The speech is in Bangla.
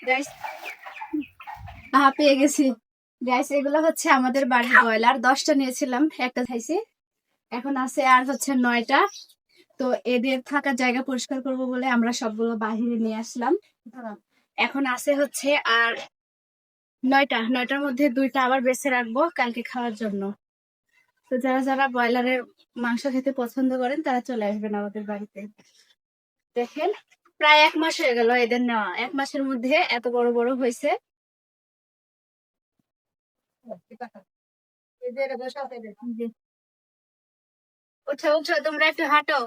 গাইস পেয়ে গেছি। গাইস এগুলো হচ্ছে আমাদের বাড়ির ব্রয়লার, 10টা নিয়েছিলাম, একটা খাইছি, এখন আছে আর হচ্ছে 9টা। তো এদের থাকার জায়গা পরিষ্কার করব বলে আমরা সবগুলো বাহিরে নিয়ে আসলাম। এখন আছে হচ্ছে আর 9টার মধ্যে 2টা আবার বেছে রাখবো কালকে খাওয়ার জন্য। তো যারা যারা ব্রয়লারের মাংস খেতে পছন্দ করেন তারা চলে আসবেন আমাদের বাড়িতে। দেখেন প্রায় 1 মাস হয়ে গেল এদের নেওয়া, 1 মাসের মধ্যে এত বড় বড় হয়েছে। উঠো উঠো, তোমরা একটু হাঁটো।